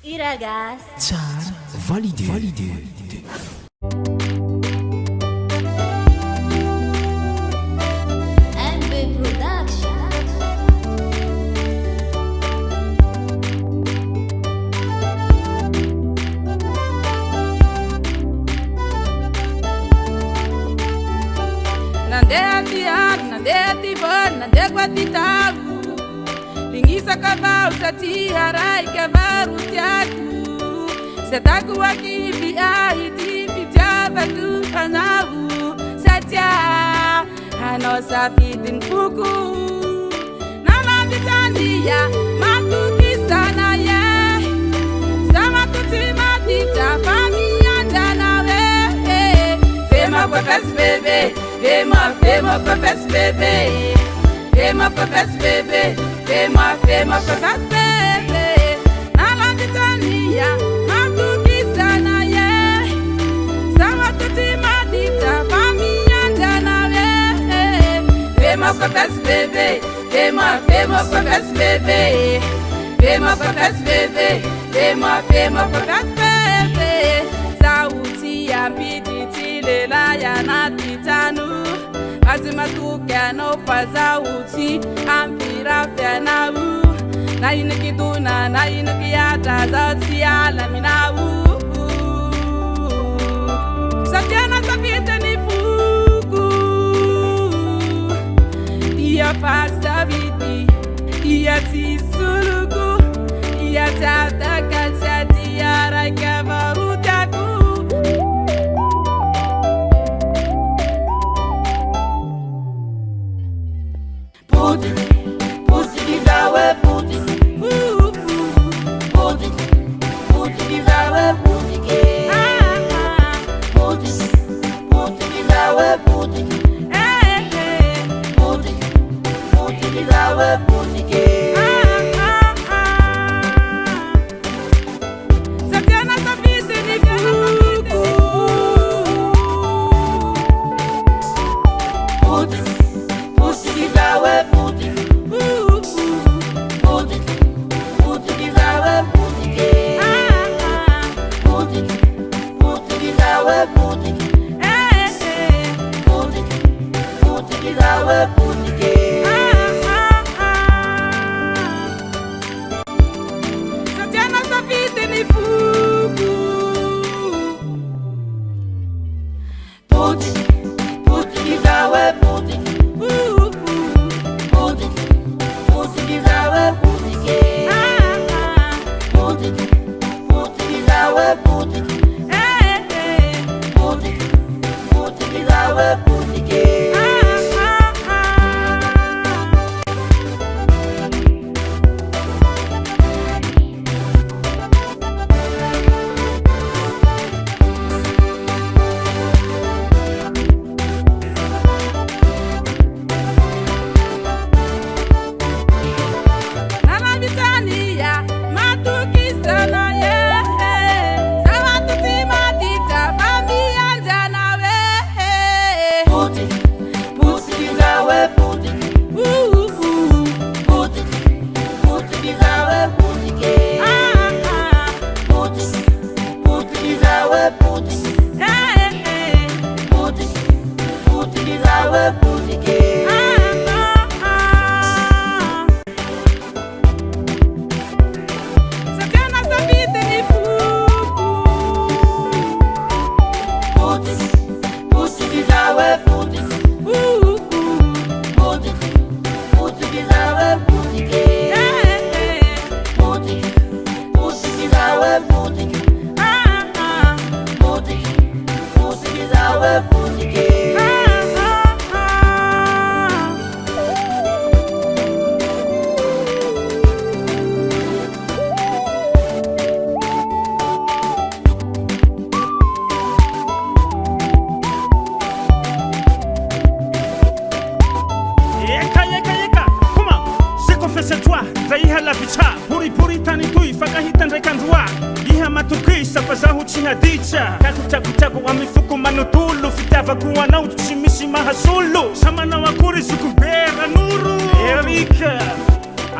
I ragazzi. Tsara, validé. MB Production. Nandeha tiady, nandeha ty vôly, nandeha koa ty tavo. Lingisa vao satria raika varo tiako. Sy atako akivy ahy ty fitiavako anao. Satria hanao safidy ny foko. Namanditsandia matokisana ye. Samako tsy maditra fa mianjana we. Fema confesse bébé, fais-moi confesse bébé. Fais-moi confesse bébé, fais-moi confesse bébé. Namanditania, matukisana ye. Sama tuti madita, famille andana we. Fais-moi confesse bébé, fais-moi confesse bébé. Fais-moi confesse bébé, fais-moi confesse bébé. Sauti ampiti lela ya natitanu. Azima tukano fazauti ampira fenau. Na inakiduna na inakiata zauti alaminau. Satiana sapita ni fuku. Ia pasta vidi. Ia tisuluku. Ia tata kalsati ara kavarutaku.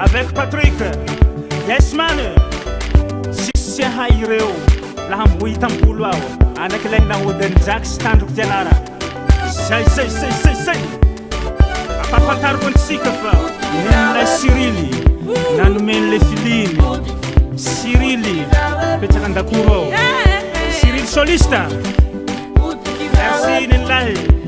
Avec Patrick, yes man, ireo laha mbohitam-bolo ao anakilay nahodany jaky sy tandroko tianara say ampafantariko antsika fa nen'ilay Sirily nanomeny le filiny Sirily petraka andakoro ao Sirily solista merci nen'lahy